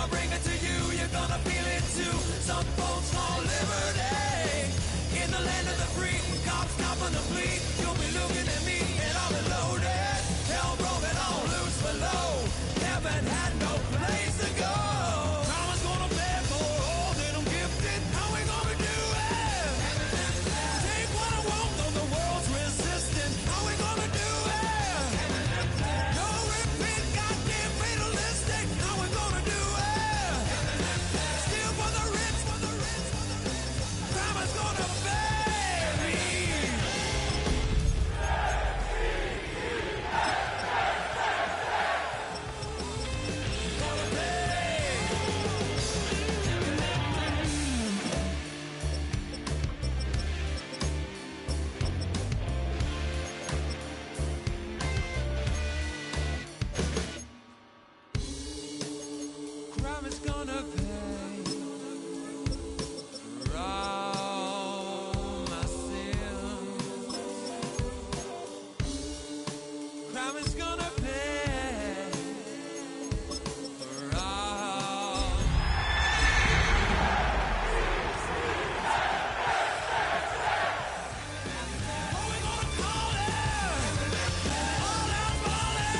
I'ma bring it to you, you're gonna feel it too. Some folks call liberty. In the land of the free, cops stopping the fleet. You'll be looking at me and I'll be loaded. Hell broken all loose below. Heaven had no place to go. Karma's gonna pay for all that I'm gifted. How we gonna do it? Take what I want, though the world's resistant. How we gonna do it? No repeat, goddamn fatalistic. How we gonna do it? Steal for the rich, for the rich, for the rich. Karma's gonna pay me. Crime is gonna pay for all my sins. Crime is gonna pay for all. What we gonna call it? All out balling.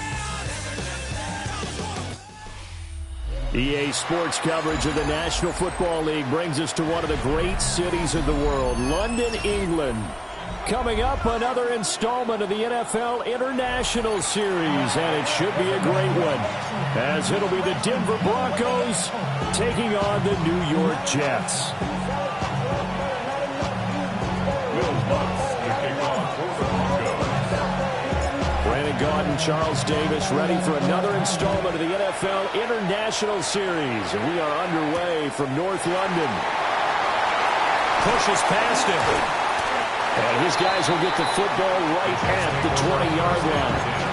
EA Sports coverage of the National Football League brings us to one of the great cities of the world, London, England. Coming up, another installment of the NFL International Series, and it should be a great one, as it'll be the Denver Broncos taking on the New York Jets. Brandon Gaudin and Charles Davis ready for another installment of the NFL International Series. And we are underway from North London. Pushes past him. And his guys will get the football right at the 20-yard line.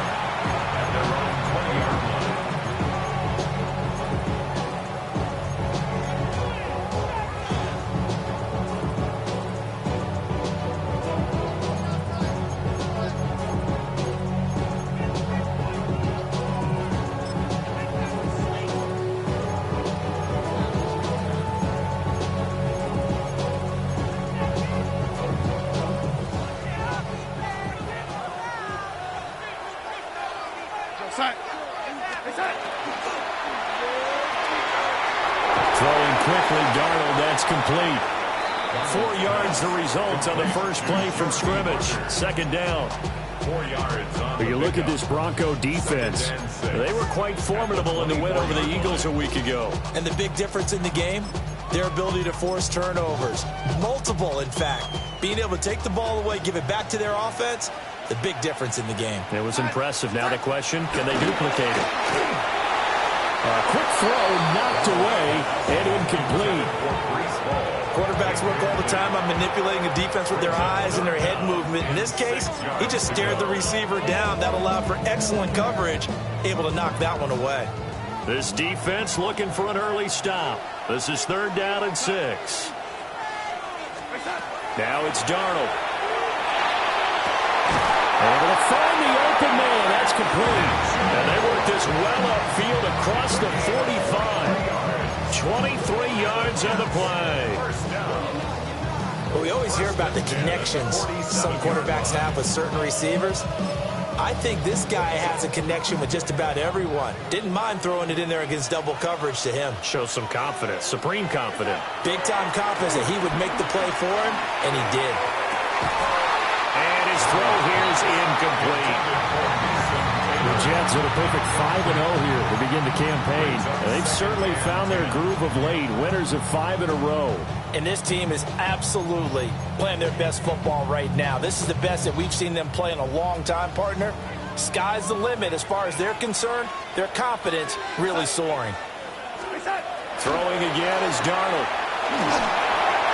Throwing quickly, Darnold, that's complete. 4 yards the result on the first play from scrimmage. Second down. 4 yards. When you look at this Bronco defense, they were quite formidable in the win over the Eagles a week ago. And the big difference in the game, their ability to force turnovers. Multiple, in fact. Being able to take the ball away, give it back to their offense, the big difference in the game. It was impressive. Now the question, can they duplicate it? A quick throw knocked away and incomplete. Quarterbacks work all the time on manipulating a defense with their eyes and their head movement. In this case, he just stared the receiver down. That allowed for excellent coverage, able to knock that one away. This defense looking for an early stop. This is 3rd down and 6. Now it's Darnold. Able to find the open man. That's complete. And they work this well upfield across the 45. 23 yards on the play. Well, we always hear about the connections some quarterbacks have with certain receivers. I think this guy has a connection with just about everyone. Didn't mind throwing it in there against double coverage to him. Shows some confidence, supreme confidence. Big-time confidence that he would make the play for him, and he did. And his throw here is incomplete. The Jets are a perfect 5-0 here to begin the campaign. They've certainly found their groove of late, winners of 5 in a row. And this team is absolutely playing their best football right now. This is the best that we've seen them play in a long time, partner. Sky's the limit as far as they're concerned. Their confidence really soaring. Throwing again is Darnold.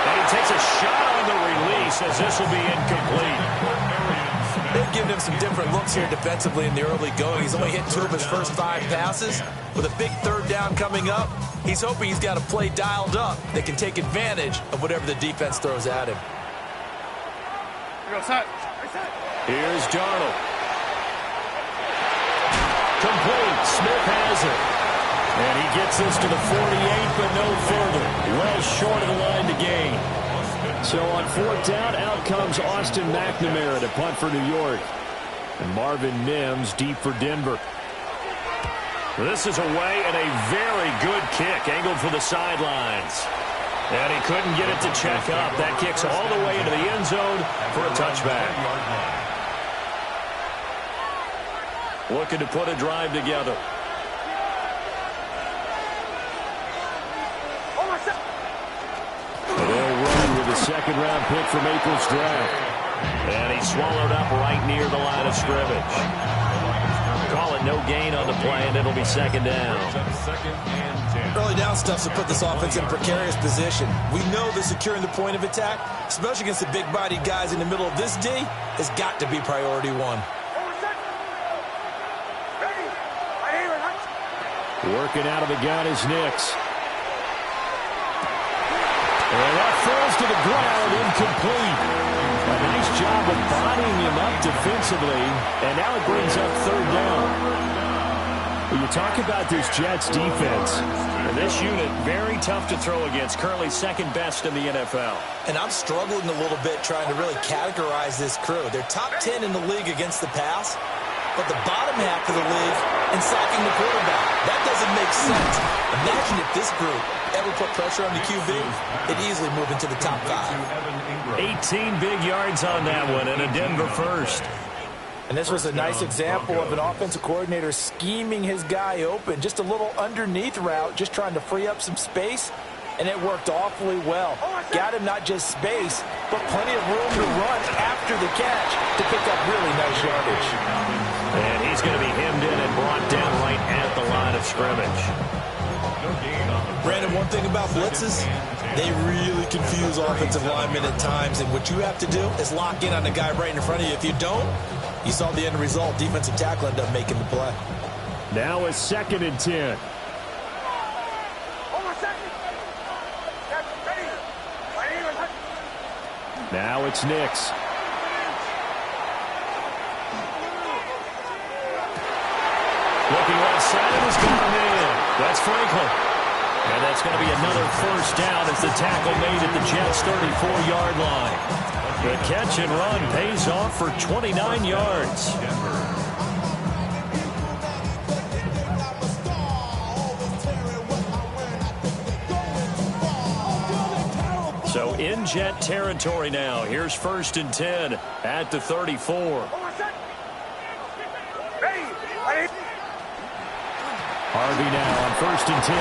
And he takes a shot on the release as this will be incomplete. They've given him some different looks here defensively in the early going. He's only hit 2 of his first 5 passes. With a big 3rd down coming up, he's hoping he's got a play dialed up that can take advantage of whatever the defense throws at him. Here's Darnold. Complete. Smith has it. And he gets this to the 48, but no further. Well short of the line to gain. So on 4th down, out comes Austin McNamara to punt for New York. And Marvin Mims deep for Denver. This is away and a very good kick, angled for the sidelines. And he couldn't get it to check up. That kicks all the way into the end zone for a touchback. Looking to put a drive together. And they'll run with a second-round pick from April's draft. And he's swallowed up right near the line of scrimmage. Call it no gain on the play, and it'll be second down. Early down stuff to put this offense in a precarious position. We know that securing the point of attack, especially against the big-bodied guys in the middle of this D, has got to be priority one. Working out of the gun is Nix. And that falls to the ground, incomplete. A nice job of bodying him up defensively, and now it brings up 3rd down. Well, you talk about this Jets defense, and this unit very tough to throw against, currently 2nd best in the NFL. And I'm struggling a little bit trying to really categorize this crew. They're top 10 in the league against the pass, but the bottom half of the league in sacking the quarterback. That doesn't make sense. Imagine if this group ever put pressure on the QB, it'd easily move into the top 5. 18 big yards on that one, and a Denver first. And this was a nice example of an offensive coordinator scheming his guy open. Just a little underneath route, just trying to free up some space, and it worked awfully well. Got him not just space, but plenty of room to run after the catch to pick up really nice yardage. And he's going to be hemmed in and brought down right at the line of scrimmage. Brandon, one thing about blitzes, they really confuse offensive linemen at times, and what you have to do is lock in on the guy right in front of you. If you don't, you saw the end result. Defensive tackle ended up making the play. Now it's 2nd and 10. Now it's Nix. Looking left side, and he's got him in. That's Franklin. And that's going to be another first down as the tackle made at the Jets' 34-yard line. The catch and run pays off for 29 yards. So in Jet territory now. Here's 1st and 10 at the 34. Harvey now on 1st and 10.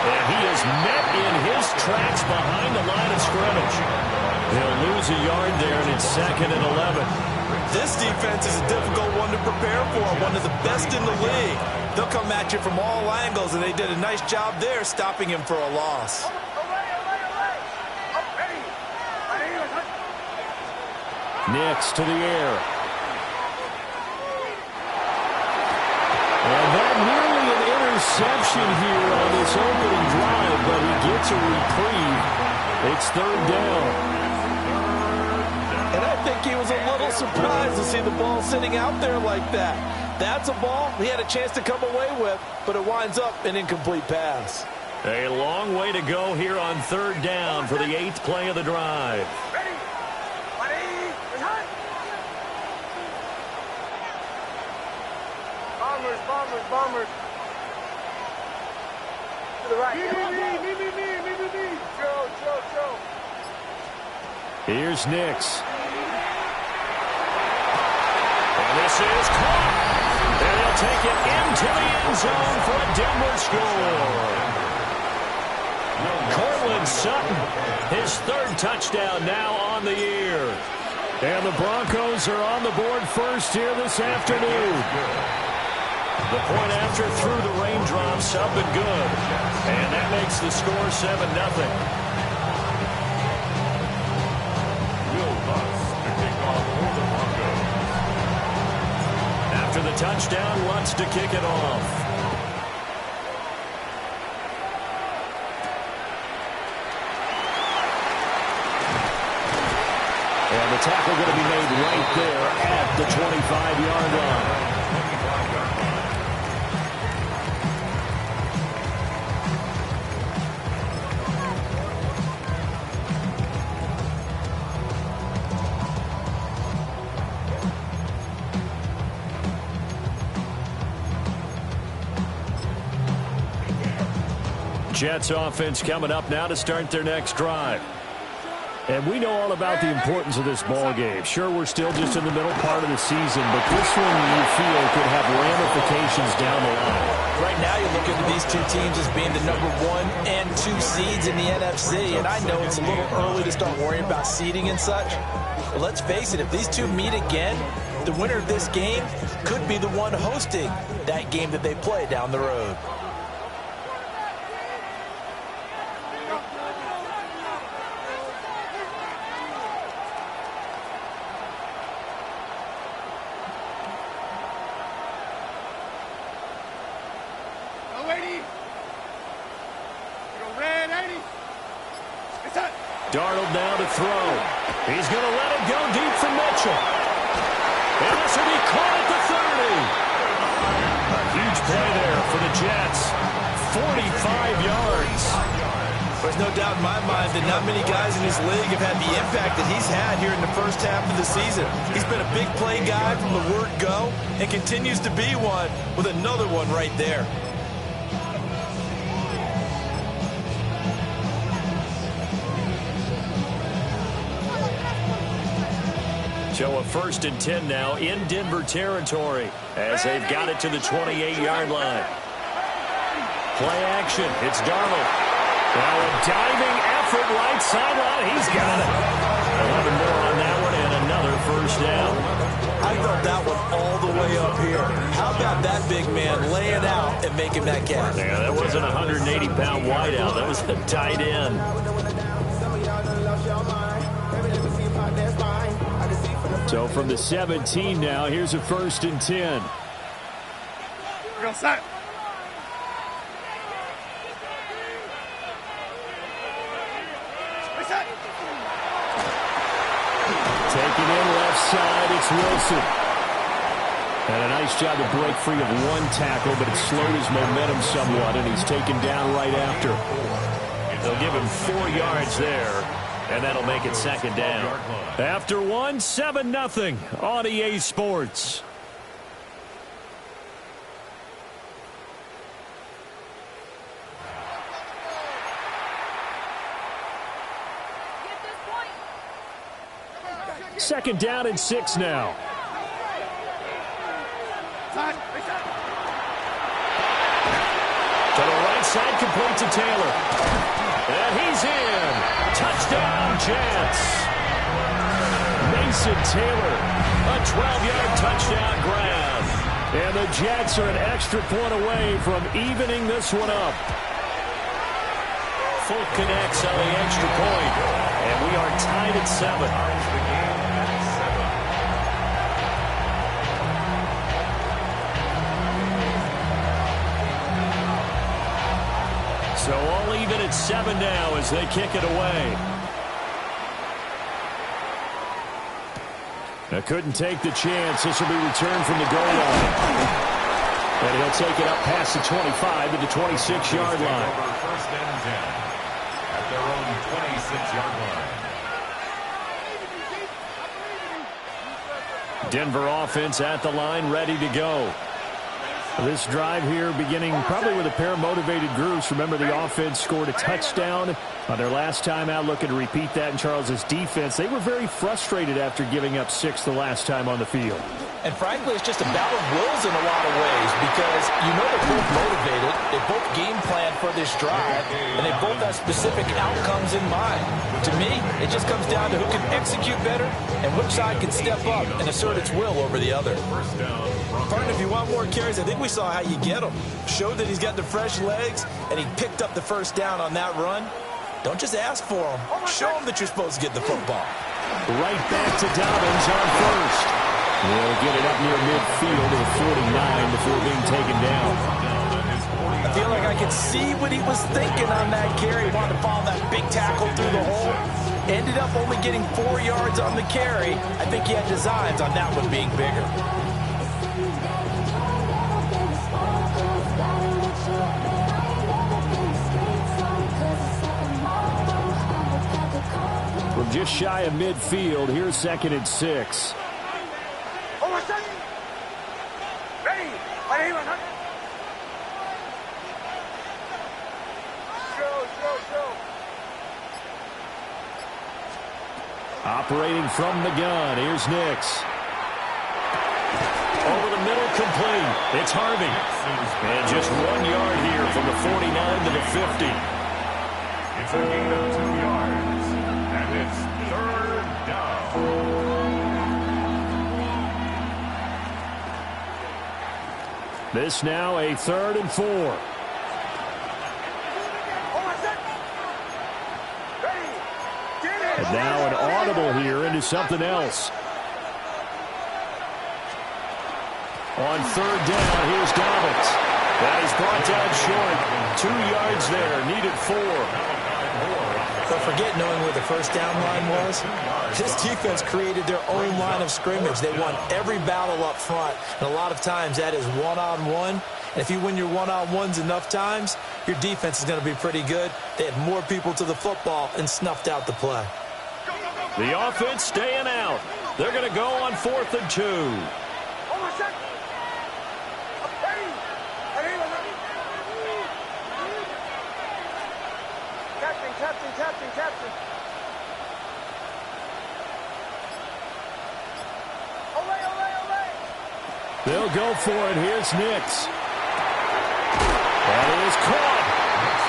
And he is met in his tracks behind the line of scrimmage. He'll lose a yard there, and it's 2nd and 11. This defense is a difficult one to prepare for, one of the best in the league. They'll come at you from all angles, and they did a nice job there stopping him for a loss. Nix to the air. And that nearly an interception here on this opening drive, but he gets a reprieve. It's 3rd down. And I think he was a little surprised to see the ball sitting out there like that. That's a ball he had a chance to come away with, but it winds up an incomplete pass. A long way to go here on 3rd down for the 8th play of the drive. Bombers. To the right. Me. Joe. Here's Nix. And this is caught. And they'll take it into the end zone for a Denver score. Cortland Sutton, his 3rd touchdown now on the year. And the Broncos are on the board first here this afternoon. The point after through the raindrops up and good. And that makes the score 7-0. After the touchdown, Lutz to kick it off. And the tackle going to be made right there at the 25-yard line. Jets offense coming up now to start their next drive. And we know all about the importance of this ball game. Sure, we're still just in the middle part of the season, but this one you feel could have ramifications down the line. Right now you're looking at these two teams as being the number 1 and 2 seeds in the NFC, and I know it's a little early to start worrying about seeding and such, but let's face it, if these two meet again, the winner of this game could be the one hosting that game that they play down the road. Darnold now to throw. He's going to let it go deep for Mitchell. And this will be caught at the 30. A huge play there for the Jets. 45 yards. There's no doubt in my mind that not many guys in this league have had the impact that he's had here in the first half of the season. He's been a big play guy from the word go and continues to be one with another one right there. So a 1st and 10 now in Denver territory as they've got it to the 28-yard line. Play action. It's Darnold. Now a diving effort right sideline. He's got it. 11 more on that one and another first down. I felt that one all the way up here. How about that big man laying out and making that catch? Yeah, that wasn't a 180-pound wideout. That was a tight end. So from the 17 now, here's a 1st and 10. Real set. Taking in left side, it's Wilson. And a nice job to break free of one tackle, but it slowed his momentum somewhat, and he's taken down right after. They'll give him 4 yards there, and that'll make it 2nd down. After one, 7-0 on EA Sports. Second down and 6 now. To the right side, complete to Taylor. And he's in. Touchdown, Jets. Mason Taylor, a 12-yard touchdown grab. And the Jets are an extra point away from evening this one up. Full connects on the extra point. And we are tied at 7. So all even at 7 now as they kick it away. Now couldn't take the chance. This will be returned from the goal line. And he'll take it up past the 25 to the 26-yard line. First and 10 at their own 26-yard line. Denver offense at the line, ready to go. This drive here beginning probably with a pair of motivated groups. Remember, the offense scored a touchdown on their last time out. Looking to repeat that in Charles's defense. They were very frustrated after giving up 6 the last time on the field. And frankly, it's just a battle of wills in a lot of ways because you know they're both motivated. They both game plan for this drive, and they both have specific outcomes in mind. To me, it just comes down to who can execute better and which side can step up and assert its will over the other. Partner, if you want more carries, I think we saw how you get him. Showed that he's got the fresh legs, and he picked up the first down on that run. Don't just ask for him. Show him that you're supposed to get the football. Right back to Dobbins on first. They'll get it up near midfield to the 49 before being taken down. I feel like I could see what he was thinking on that carry. He wanted to follow that big tackle through the hole. Ended up only getting 4 yards on the carry. I think he had designs on that one being bigger. From just shy of midfield, here's 2nd and 6. Operating from the gun, here's Nix. Over the middle, complete. It's Harvey. And just 1 yard here from the 49 to the 50. It's a gain of 2 yards, and it's third down. This now a 3rd and 4. And now an audible here into something else. On 3rd down, here's Dobbins. That is brought down short. 2 yards there, needed 4. But forget knowing where the first down line was. This defense created their own line of scrimmage. They won every battle up front, and a lot of times that is one-on-one. And if you win your one-on-ones enough times, your defense is going to be pretty good. They had more people to the football and snuffed out the play. The offense staying out. They're going to go on 4th and 2. Captain. They'll go for it. Here's Nix. That is caught.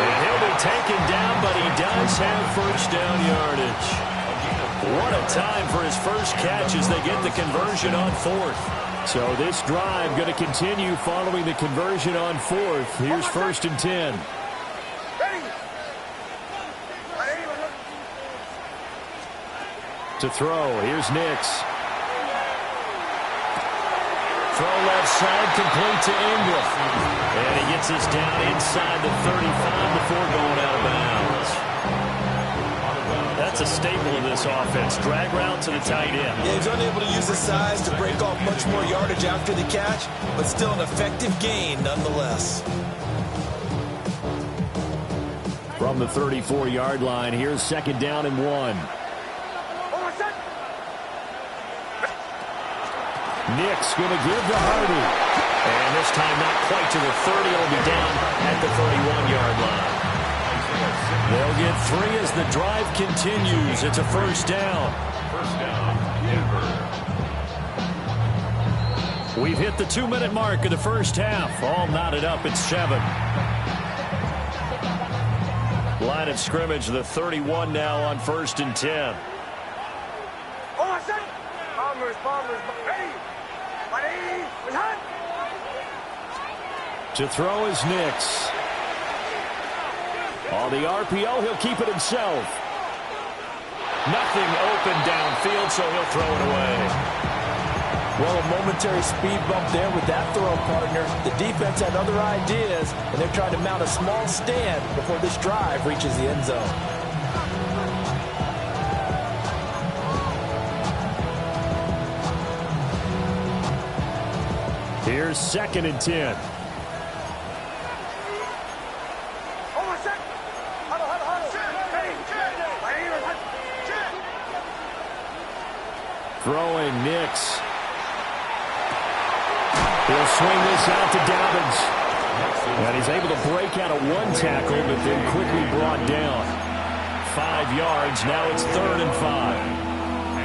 And he'll be taken down, but he does have first down yardage. What a time for his first catch as they get the conversion on 4th. So this drive going to continue following the conversion on 4th. Here's 1st and 10. To throw, here's Nix. Throw left side, complete to Ingram. And he gets us down inside the 35 before going out of bounds. That's a staple of this offense. Drag route to the tight end. Yeah, he's unable to use his size to break off much more yardage after the catch, but still an effective gain nonetheless. From the 34-yard line, here's 2nd down and 1. Nix going to give to Hardy. And this time not quite to the 30. It'll be down at the 31-yard line. They'll get 3 as the drive continues. It's a first down. First down, Denver. We've hit the 2-minute mark of the first half. All knotted up at 7. Line of scrimmage, the 31 now on 1st and 10. To throw is Nix. On the RPO, he'll keep it himself. Nothing open downfield, so he'll throw it away. Well, a momentary speed bump there with that throw, partner. The defense had other ideas, and they're trying to mount a small stand before this drive reaches the end zone. Here's 2nd and 10. Throwing Nix. He'll swing this out to Dobbins. And he's able to break out of 1 tackle, but then quickly brought down. 5 yards. Now it's 3rd and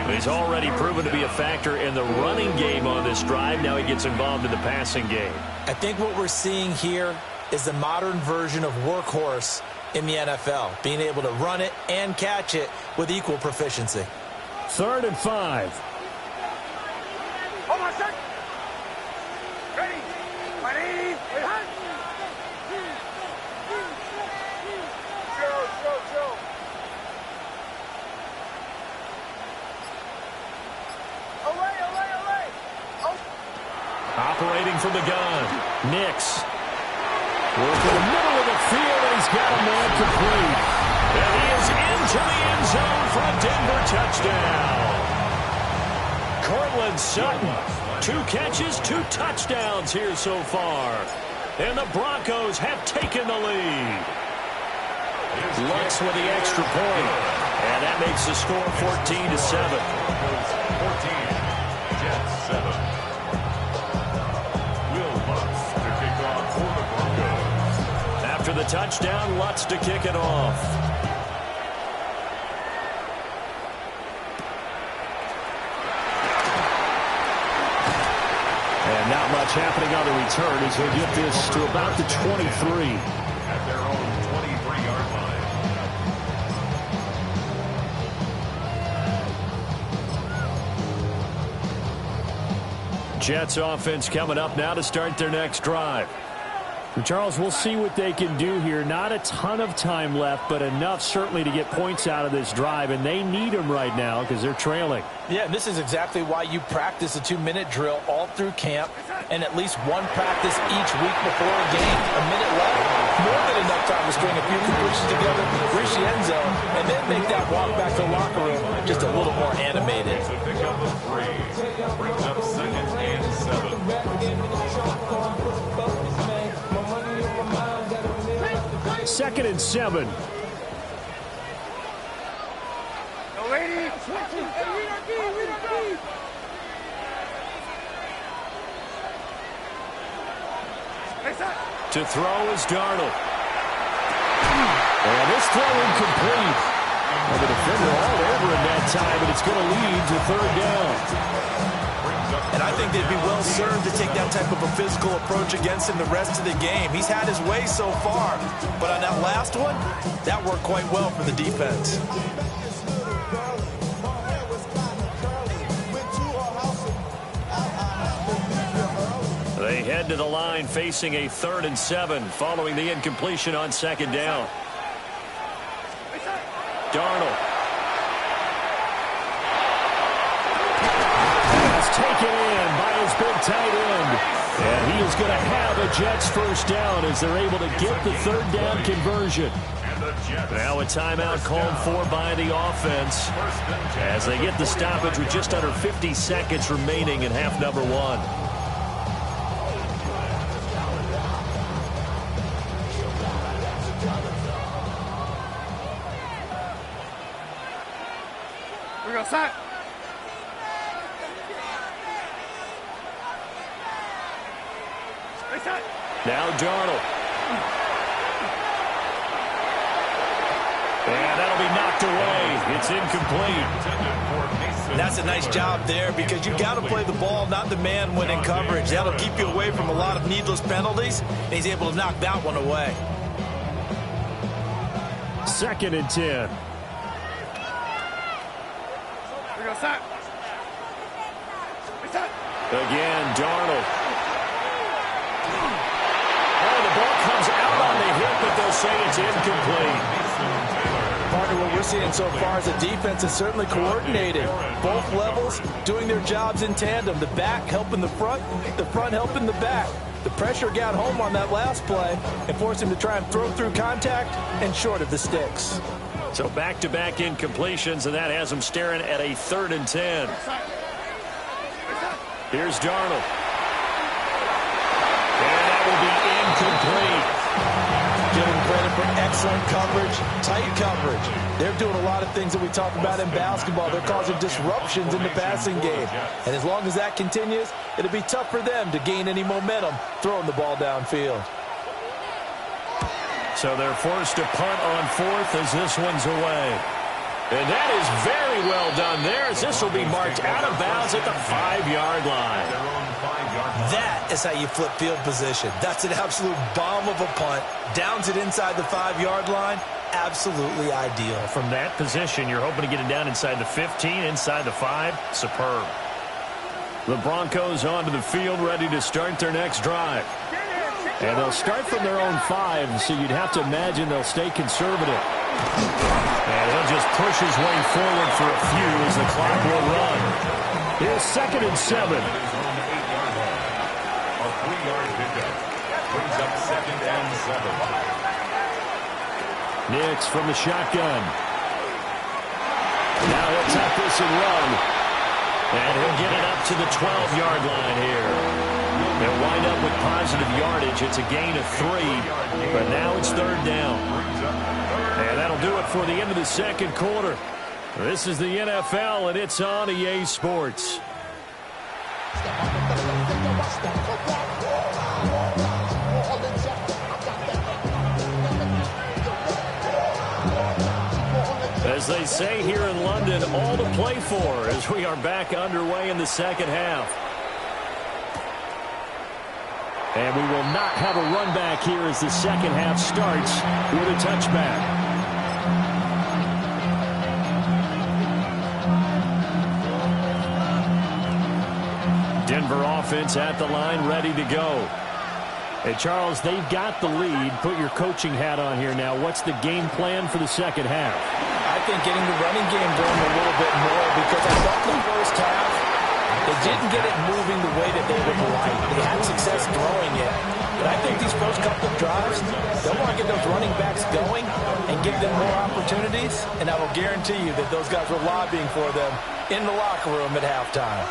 5. He's already proven to be a factor in the running game on this drive. Now he gets involved in the passing game. I think what we're seeing here is the modern version of workhorse in the NFL, being able to run it and catch it with equal proficiency. 3rd and 5. Operating from the gun, Nix. Working the middle of the field, and he's got a man complete. And he is into the end zone for a Denver touchdown. Cortland Sutton, 2 catches, 2 touchdowns here so far. And the Broncos have taken the lead. Lux with the extra point. And that makes the score 14-7. 14, Jets 7. After the touchdown, Lutz to kick it off. much happening on the return as they get this to about the 23. At their own 23-yard line. Jets offense coming up now to start their next drive. Charles, we'll see what they can do here. Not a ton of time left, but enough certainly to get points out of this drive, and they need them right now because they're trailing. Yeah, and this is exactly why you practice a 2-minute drill all through camp and at least one practice each week before a game. A minute left, more than enough time to string a few completions together, reach the end zone, and then make that walk back to the locker room just a little more animated. To pick up the 3, brings up 2nd and 7. 2nd and 7. To throw is Darnold. And this throw incomplete. And the defender all over in that time, and it's going to lead to 3rd down. And I think they'd be well served to take that type of a physical approach against him the rest of the game. He's had his way so far, but on that last one, that worked quite well for the defense. They head to the line facing a 3rd and 7 following the incompletion on 2nd down. Darnold. It's taken in by his big tight end. And he is going to have a Jets 1st down as they're able to get the 3rd down conversion. Now a timeout called for by the offense as they get the stoppage with just under 50 seconds remaining in half number 1. We're going to sack. Now Darnold. And that'll be knocked away. It's incomplete. That's a nice job there because you've got to play the ball, not the man when in coverage. That'll keep you away from a lot of needless penalties, and he's able to knock that one away. 2nd and 10. We're going to sack. Again, Darnold. Oh, the ball comes out on the hit, but they'll say it's incomplete. Partner, what we're seeing so far is the defense is certainly coordinated. Both levels doing their jobs in tandem. The back helping the front helping the back. The pressure got home on that last play and forced him to try and throw through contact and short of the sticks. So back-to-back incompletions, and that has them staring at a 3rd and 10. Here's Darnold. And that will be incomplete. Give them credit for excellent coverage, tight coverage. They're doing a lot of things that we talk about in basketball. They're causing disruptions in the passing game. And as long as that continues, it'll be tough for them to gain any momentum throwing the ball downfield. So they're forced to punt on 4th as this one's away. And that is very well done there as this will be marked out of bounds at the 5-yard line. That is how you flip field position. That's an absolute bomb of a punt. Downs it inside the 5-yard line. Absolutely ideal. From that position, you're hoping to get it down inside the 15, inside the 5. Superb. The Broncos onto the field, ready to start their next drive. And they'll start from their own 5, so you'd have to imagine they'll stay conservative. And he'll just push his way forward for a few as the clock will run. Here's 2nd and 7. A 3-yard pickup. Brings up 2nd and 7. Nix from the shotgun. Now he'll tap this and run. And he'll get it up to the 12-yard line here. They'll wind up with positive yardage. It's a gain of 3, but now it's 3rd down. And that'll do it for the end of the 2nd quarter. This is the NFL, and it's on EA Sports. As they say here in London, all to play for as we are back underway in the 2nd half. And we will not have a run back here as the second half starts with a touchback. Denver offense at the line, ready to go. Hey, Charles, they've got the lead. Put your coaching hat on here now. What's the game plan for the second half? I think getting the running game going a little bit more, because I thought the first half they didn't get it moving the way that they would like. They had success throwing it. But I think these first couple of drives, they'll want to get those running backs going and give them more opportunities. And I will guarantee you that those guys were lobbying for them in the locker room at halftime.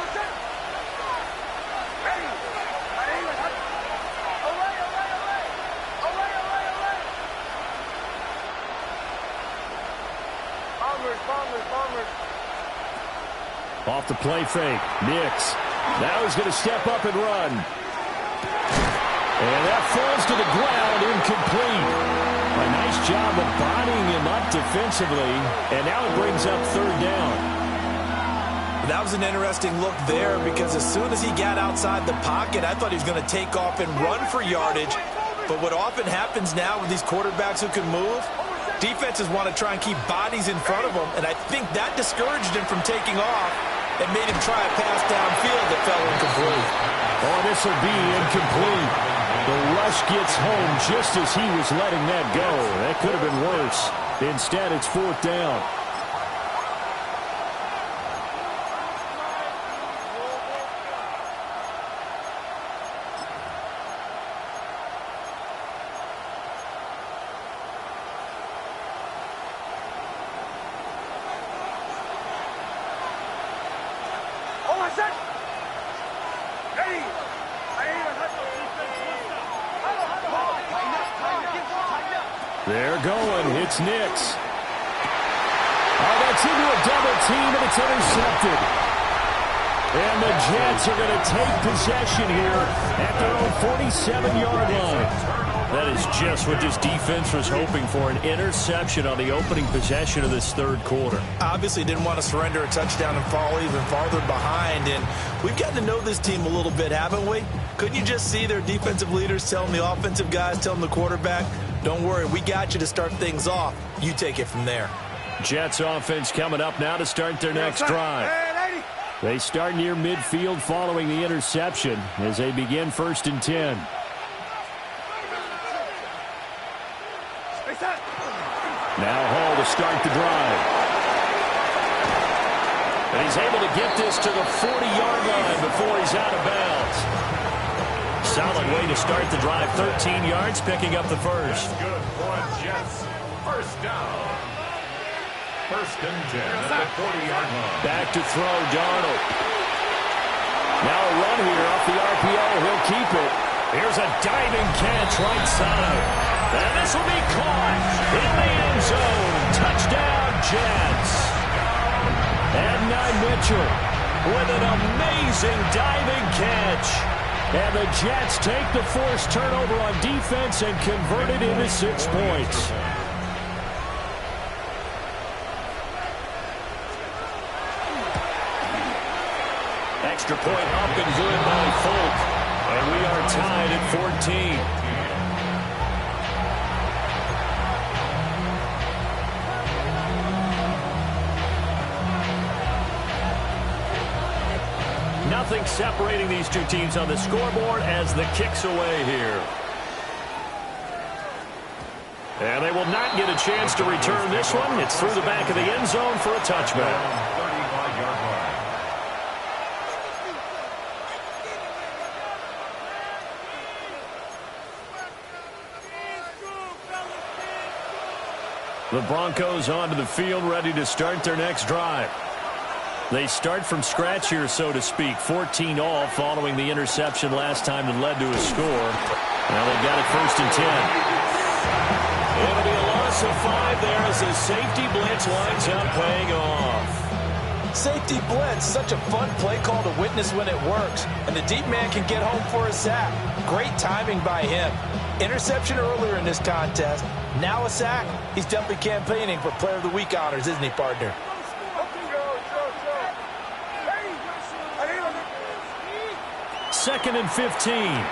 Off the play fake. Nix. Now he's going to step up and run. And that falls to the ground, incomplete. A nice job of bodying him up defensively. And now it brings up third down. That was an interesting look there, because as soon as he got outside the pocket, I thought he was going to take off and run for yardage. But what often happens now with these quarterbacks who can move, defenses want to try and keep bodies in front of them, and I think that discouraged him from taking off and made him try a pass downfield that fell incomplete. Oh, this will be incomplete. The rush gets home just as he was letting that go. That could have been worse. Instead, it's fourth down. They're going. It's Nix. Oh, that's into a double team, and it's intercepted. And the Jets are going to take possession here at their own 47-yard line. That is just what this defense was hoping for, an interception on the opening possession of this third quarter. Obviously didn't want to surrender a touchdown and fall even farther behind. And we've gotten to know this team a little bit, haven't we? Couldn't you just see their defensive leaders telling the offensive guys, telling the quarterback, don't worry, we got you to start things off. You take it from there. Jets offense coming up now to start their next drive. They start near midfield following the interception as they begin 1st and 10. Now Hall to start the drive. And he's able to get this to the 40-yard line before he's out of bounds. Solid way to start the drive. 13 yards, picking up the first. Good for Jets. First down. 1st and 10 at the 40-yard line. Back to throw, Darnold. Now a run here off the RPO. He'll keep it. Here's a diving catch right side. And this will be caught in the end zone. Touchdown, Jets. Adonai Mitchell with an amazing diving catch. And the Jets take the forced turnover on defense and convert it into 6 points. Extra point up and good by Folk. And we are tied at 14. Nothing separating these two teams on the scoreboard as the kick's away here. And they will not get a chance to return this one. It's through the back of the end zone for a touchback. 35-yard line. The Broncos onto the field, ready to start their next drive. They start from scratch here, so to speak. 14 all following the interception last time that led to a score. Now they've got it 1st and 10. It'll be a loss of 5 there as the safety blitz lines up, paying off. Safety blitz, such a fun play call to witness when it works. And the deep man can get home for a sack. Great timing by him. Interception earlier in this contest. Now a sack. He's definitely campaigning for Player of the Week honors, isn't he, partner? 2nd and 15.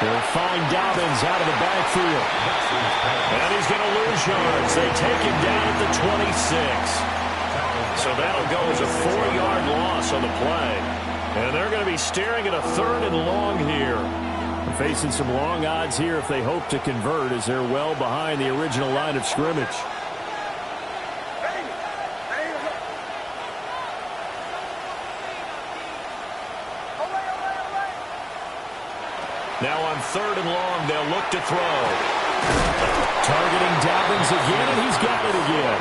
They'll find Dobbins out of the backfield. And he's going to lose yards. They take him down at the 26. So that'll go as a 4-yard loss on the play. And they're going to be staring at a 3rd and long here. They're facing some long odds here if they hope to convert, as they're well behind the original line of scrimmage. Now on 3rd and long, they'll look to throw. Targeting Dobbins again, and he's got it again.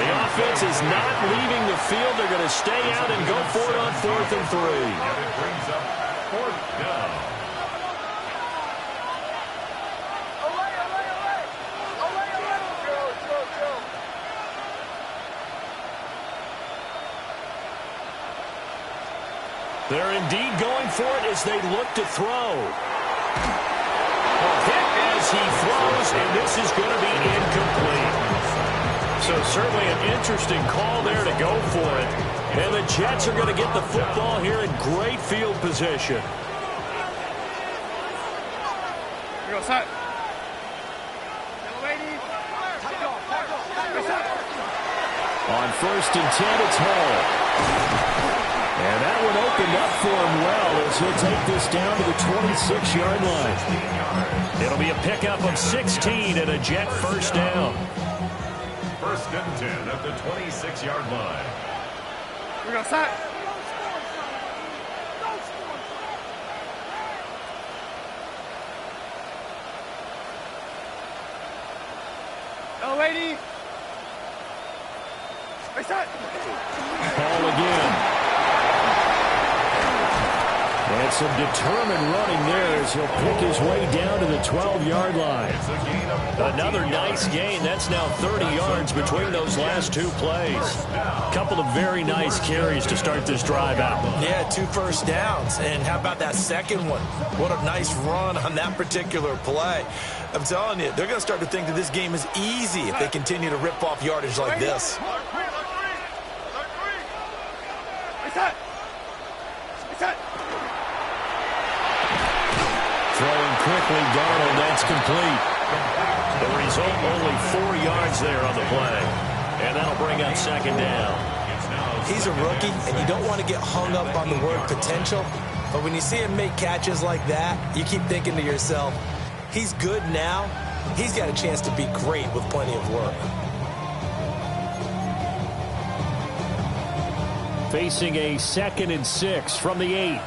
The offense is not leaving the field. They're going to stay out and go for it on 4th and 3. And it brings up 4th down. They're indeed going for it as they look to throw. Hit as he throws, and this is going to be incomplete. So certainly an interesting call there to go for it. And the Jets are going to get the football here in great field position. We go set. On 1st and 10, it's Hall. And that one opened up for him well as he'll take this down to the 26-yard line. It'll be a pickup of 16 and a Jet first down. 1st and 10 at the 26-yard line. We go set. Go, lady. We set. Ball again. And some determined running there as he'll pick his way down to the 12-yard line. Another nice gain. That's now 30 yards between those last 2 plays. A couple of very nice carries to start this drive out. Yeah, 2 first downs. And how about that second one? What a nice run on that particular play. I'm telling you, they're going to start to think that this game is easy if they continue to rip off yardage like this. Throwing quickly, Darnold, that's complete. The result, only 4 yards there on the play. And that'll bring up 2nd down. He's a rookie, and you don't want to get hung up on the word potential. But when you see him make catches like that, you keep thinking to yourself, he's good now. He's got a chance to be great with plenty of work. Facing a 2nd and 6 from the 8.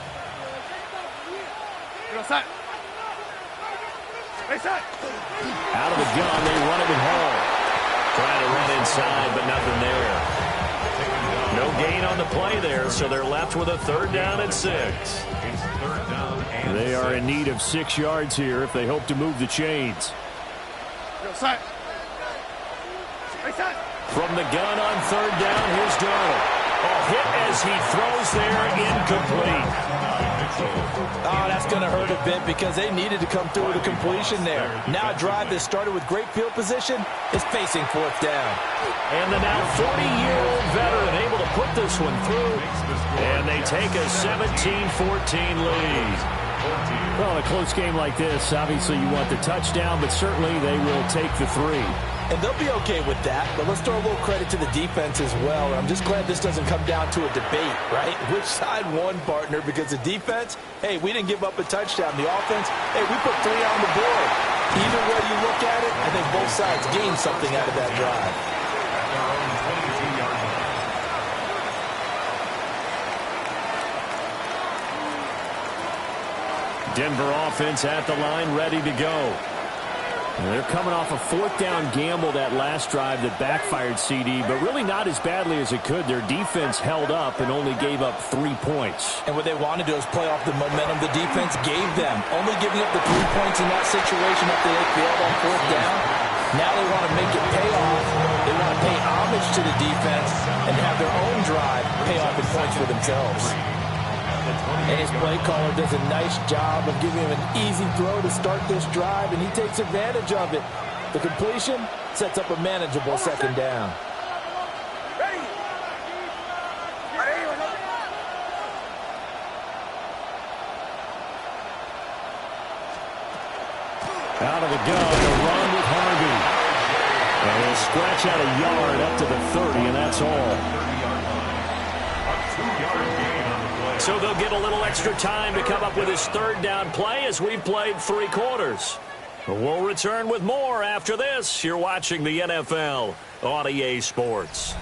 Out of the gun, they run it with Hall. Trying to run inside, but nothing there. No gain on the play there, so they're left with a 3rd down and 6. They are in need of 6 yards here if they hope to move the chains. From the gun on 3rd down, here's Darnold. Hit as he throws there, incomplete. Oh, that's going to hurt a bit because they needed to come through with a completion there. Now a drive that started with great field position is facing 4th down. And the now 40-year-old veteran able to put this one through. And they take a 17-14 lead. Well, a close game like this, obviously you want the touchdown, but certainly they will take the 3. And they'll be okay with that, but let's throw a little credit to the defense as well. I'm just glad this doesn't come down to a debate, right? Which side won, partner? Because the defense, hey, we didn't give up a touchdown. The offense, hey, we put 3 on the board. Either way you look at it, I think both sides gained something out of that drive. Denver offense at the line, ready to go. And they're coming off a 4th down gamble that last drive that backfired CD, but really not as badly as it could. Their defense held up and only gave up 3 points. And what they want to do is play off the momentum the defense gave them. Only giving up the 3 points in that situation after they failed on 4th down. Now they want to make it pay off. They want to pay homage to the defense and have their own drive pay off in points for themselves. And his play caller does a nice job of giving him an easy throw to start this drive, and he takes advantage of it. The completion sets up a manageable 2nd down. the gun, the run with Harvey. And he'll scratch out a yard up to the 30, and that's all. So they'll get a little extra time to come up with his third down play as we've played 3 quarters. We'll return with more after this. You're watching the NFL on EA Sports.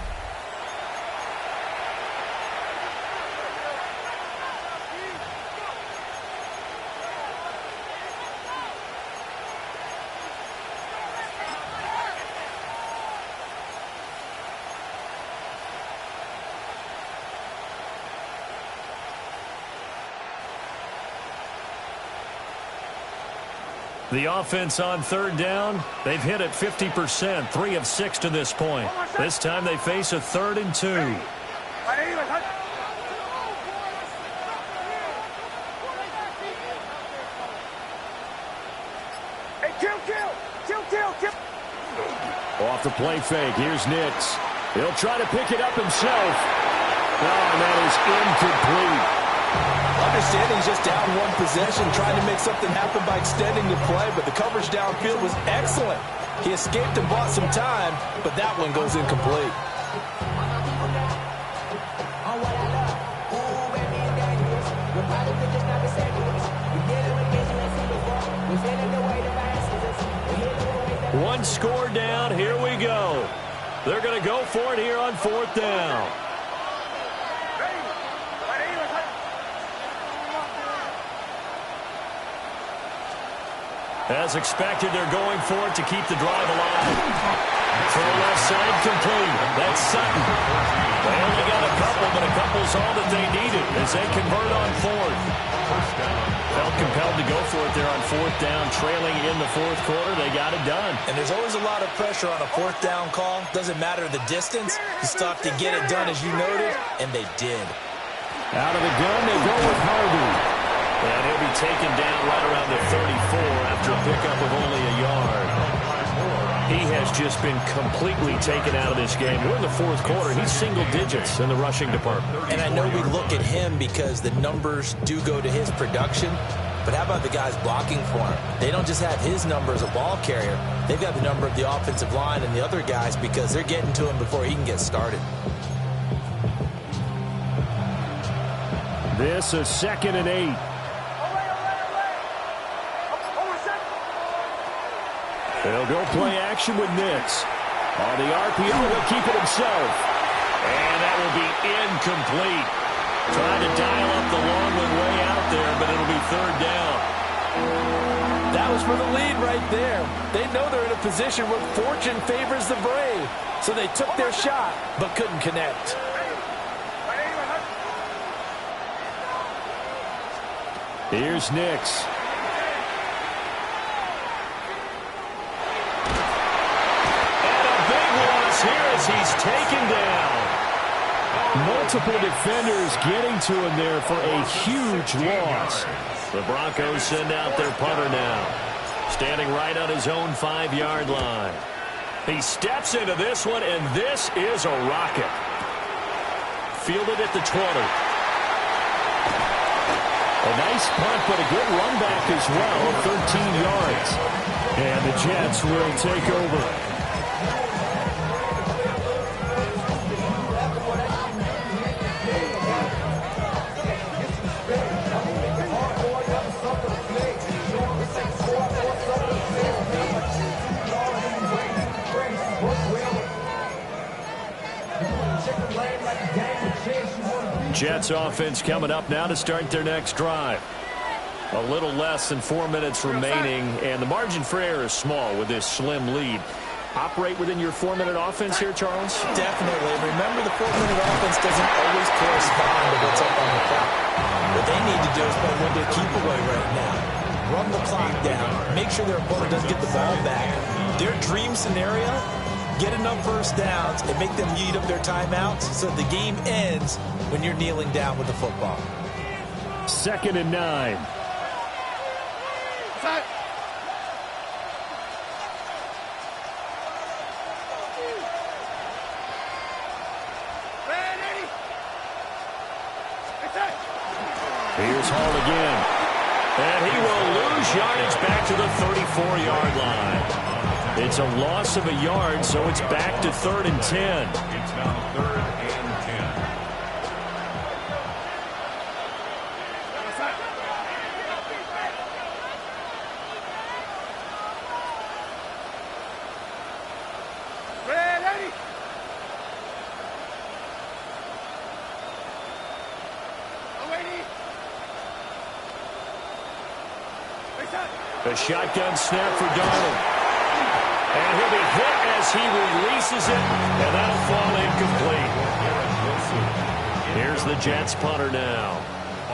The offense on third down, they've hit it 50%, 3 of 6 to this point. This time they face a 3rd and 2. Off the play fake, here's Nix. He'll try to pick it up himself. Oh, and that is incomplete. Understanding he's just down 1 possession, trying to make something happen by extending the play, but the coverage downfield was excellent. He escaped and bought some time, but that one goes incomplete. One score down, here we go. They're going to go for it here on 4th down. As expected, they're going for it to keep the drive alive. Throw left side complete. That's Sutton. They only got a couple, but a couple's all that they needed as they convert on 4th. Felt compelled to go for it there on 4th down, trailing in the 4th quarter. They got it done. And there's always a lot of pressure on a 4th down call. Doesn't matter the distance. You stop to get it done, as you noted, and they did. Out of the gun, they go with Harvey. And he'll be taken down right around the 34 after a pickup of only a yard. He has just been completely taken out of this game. We're in the 4th quarter. He's single digits in the rushing department. And I know we look at him because the numbers do go to his production. But how about the guys blocking for him? They don't just have his number as a ball carrier. They've got the number of the offensive line and the other guys because they're getting to him before he can get started. This is 2nd and 8. He'll go play action with Nix. On the RPO, he'll keep it himself. And that will be incomplete. Trying to dial up the long one way out there, but it'll be 3rd down. That was for the lead right there. They know they're in a position where fortune favors the brave. So they took their shot, but couldn't connect. Here's Nix. Here as he's taken down. Multiple defenders getting to him there for a huge loss. The Broncos send out their punter now. Standing right on his own 5-yard line. He steps into this one, and this is a rocket. Fielded at the 20. A nice punt, but a good run back as well, 13 yards. And the Jets will take over. Jets offense coming up now to start their next drive. A little less than 4 minutes remaining, and the margin for error is small with this slim lead. Operate within your 4-minute offense here, Charles? Definitely. Remember, the 4-minute offense doesn't always correspond to what's up on the clock. What they need to do is play window keep away right now. Run the clock down. Make sure their opponent doesn't get the ball back. Their dream scenario, get enough first downs and make them eat up their timeouts so the game ends when you're kneeling down with the football. 2nd and 9. Here's Hall again. And he will lose yardage back to the 34-yard line. It's a loss of a yard, so it's back to 3rd and 10. It's now 3rd and 10. A shotgun snap for Darnold. And he'll be hit as he releases it, and that'll fall incomplete. Here's the Jets punter now,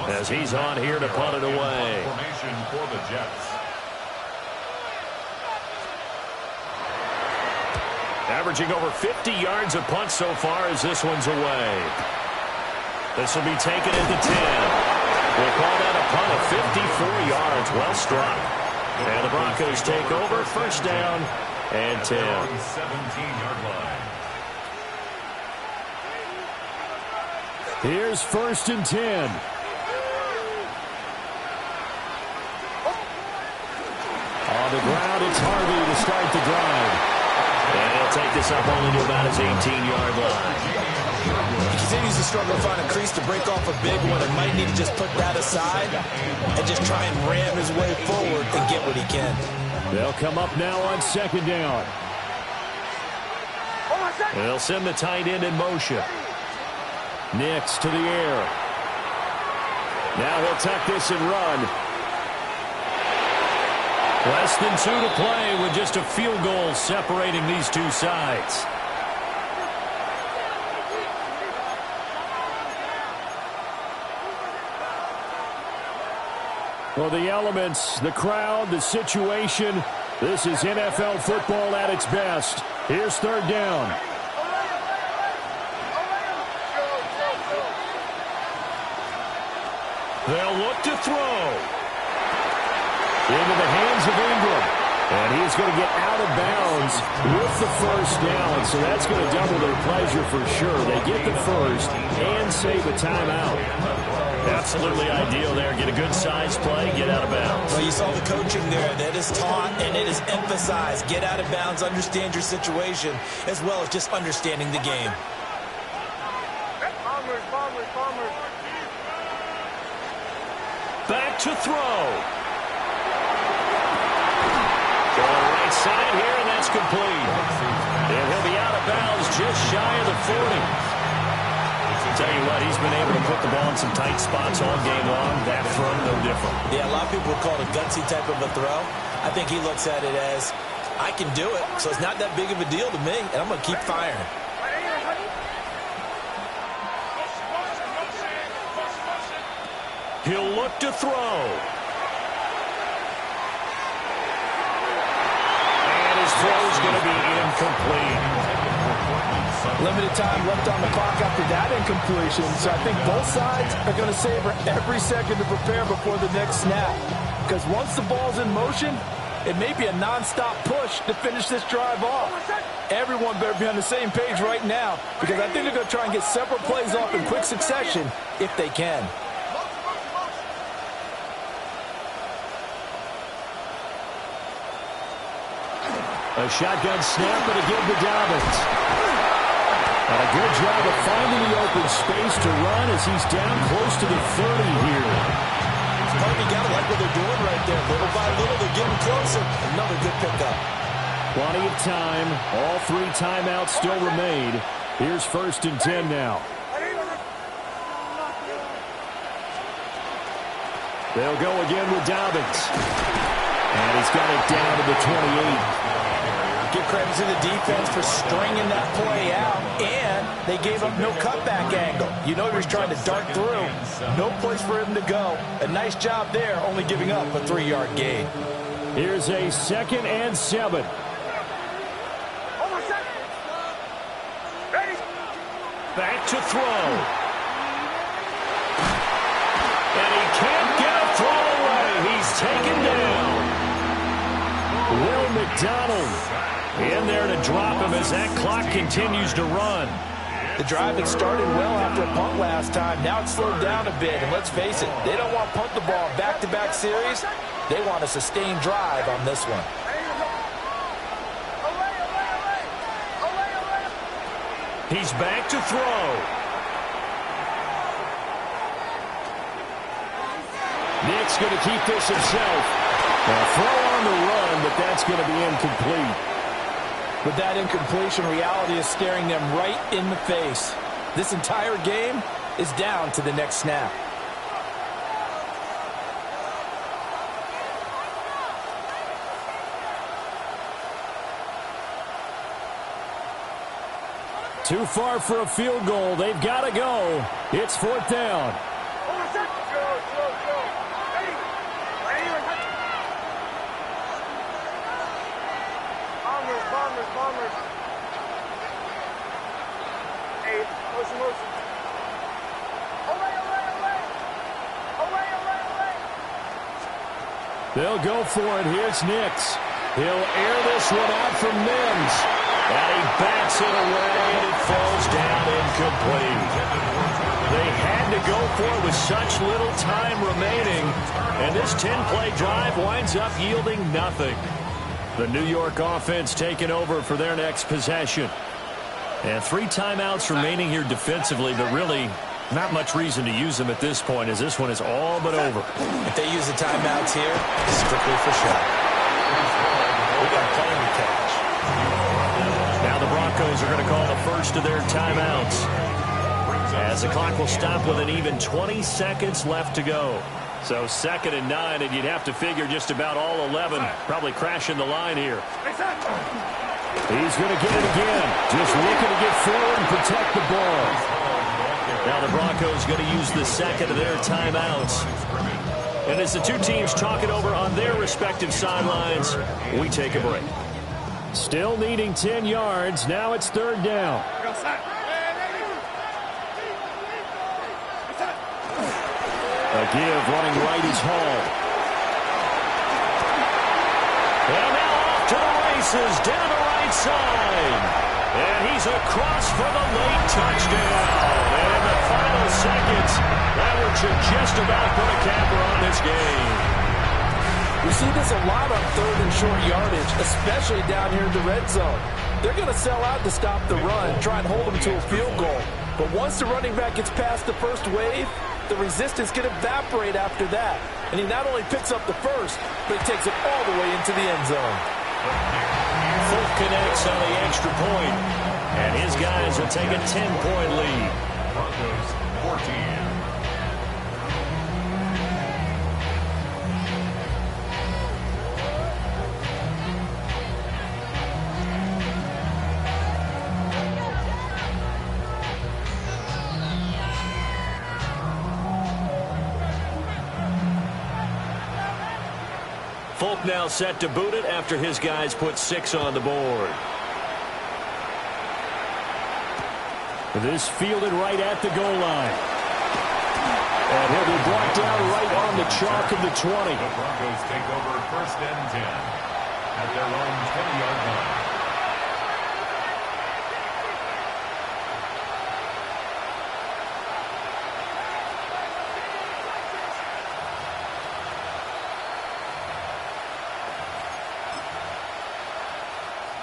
as he's on here to punt it away. Formation for the Jets. Averaging over 50 yards a punt so far as this one's away. This will be taken at the 10. We'll call that a punt of 54 yards. Well struck. And the Broncos take over, 1st down and 10. 17-yard line. Here's 1st and 10. On the ground, it's Harvey to start the drive. And he'll take this up only to about his 18-yard line. He continues to struggle to find a crease to break off a big one and might need to just put that aside and just try and ram his way forward and get what he can. They'll come up now on 2nd down. They'll send the tight end in motion. Nix to the air. Now he'll tuck this and run. Less than 2 to play with just a field goal separating these two sides. Well, the elements, the crowd, the situation, this is NFL football at its best. Here's 3rd down. They'll look to throw. Into the hands of Ingram. And he's going to get out of bounds with the 1st down. So that's going to double their pleasure for sure. They get the 1st and save a timeout. Absolutely ideal there. Get a good size play, get out of bounds. Well, you saw the coaching there. That is taught and it is emphasized. Get out of bounds, understand your situation, as well as just understanding the game. Back to throw. Going right side here, and that's complete. And he'll be out of bounds just shy of the 40. Tell you what, he's been able to put the ball in some tight spots all game long. That throw, no different. Yeah, a lot of people would call it a gutsy type of a throw. I think he looks at it as, I can do it, so it's not that big of a deal to me, and I'm going to keep firing. He'll look to throw. And his throw's going to be incomplete. Limited time left on the clock after that incompletion, so I think both sides are going to savor every second to prepare before the next snap. Because once the ball's in motion, it may be a non-stop push to finish this drive off. Everyone better be on the same page right now, because I think they're going to try and get several plays off in quick succession if they can. A shotgun snap and a give to Dobbins. And a good job of finding the open space to run as he's down close to the 30 here. You got to like what they're doing right there. Little by little, they're getting closer. Another good pickup. Plenty of time. All 3 timeouts still remain. Here's 1st and 10 now. They'll go again with Dobbins. And he's got it down to the 28. Give credit to the defense for stringing that play out, and they gave up no cutback angle. You know he was trying to dart through. No place for him to go. A nice job there, only giving up a 3-yard gain. Here's a 2nd and 7. Back to throw. And he can't get a throw away. He's taken down. Will McDonald in there to drop him as that clock continues to run. The drive had started well after a punt last time. Now it's slowed down a bit. And let's face it, they don't want to punt the ball back-to-back series. They want a sustained drive on this one. He's back to throw. Nick's going to keep this himself. A throw on the run, but that's going to be incomplete. With that incompletion, reality is staring them right in the face. This entire game is down to the next snap. Too far for a field goal. They've got to go. It's 4th down. Bombers. Hey, motion. They'll go for it. Here's Nix. He'll air this one out from Mims. And he bats it away, and it falls down incomplete. They had to go for it with such little time remaining. And this 10-play drive winds up yielding nothing. The New York offense taking over for their next possession. And 3 timeouts remaining here defensively, but really not much reason to use them at this point, as this one is all but over. If they use the timeouts here, strictly for show. We got plenty to catch. Now the Broncos are going to call the first of their timeouts, as the clock will stop with an even 20 seconds left to go. So 2nd and 9, and you'd have to figure just about all 11 probably crashing the line here. He's going to get it again. Just looking to get forward and protect the ball. Now the Broncos going to use the 2nd of their timeouts. And as the two teams talk it over on their respective sidelines, we take a break. Still needing 10 yards. Now it's 3rd down. A give running right is Hall. And now off to the races down the right side. And he's across for the late touchdown. And in the final seconds, that one should just about put a capper on this game. We see this a lot on 3rd and short yardage, especially down here in the red zone. They're going to sell out to stop the run, try and hold them to a field goal. But once the running back gets past the first wave, the resistance can evaporate after that. And he not only picks up the first, but he takes it all the way into the end zone. Fulk connects on the extra point, and his guys will take a 10-point lead. Broncos 14. Fulk now set to boot it after his guys put 6 on the board. This fielded right at the goal line. And he'll be brought down right on the chalk of the 20. The Broncos take over 1st and 10 at their own 20-yard line.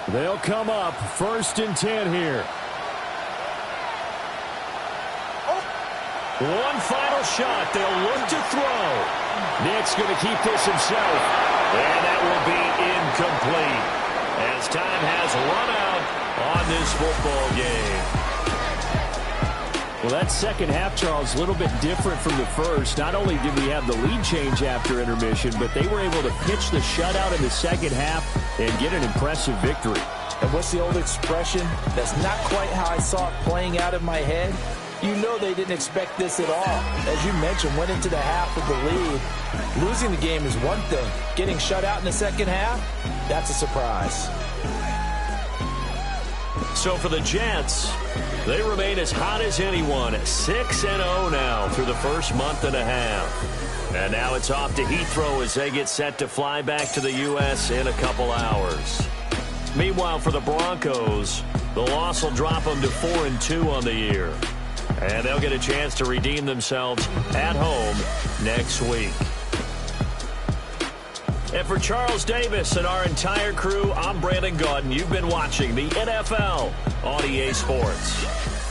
They'll come up 1st and 10 here. One final shot. They'll look to throw. Nick's going to keep this himself. And that will be incomplete, as time has run out on this football game. Well, that second half, Charles, a little bit different from the first. Not only did we have the lead change after intermission, but they were able to pitch the shutout in the second half and get an impressive victory. And what's the old expression? That's not quite how I saw it playing out in my head. You know they didn't expect this at all. As you mentioned, went into the half with the lead. Losing the game is one thing. Getting shut out in the second half, that's a surprise. So for the Jets, they remain as hot as anyone, 6-0 now through the first month and a half. And now it's off to Heathrow as they get set to fly back to the U.S. in a couple hours. Meanwhile, for the Broncos, The loss will drop them to 4-2 on the year. And they'll get a chance to redeem themselves at home next week. And for Charles Davis and our entire crew, I'm Brandon Gaudin. You've been watching the NFL on EA Sports.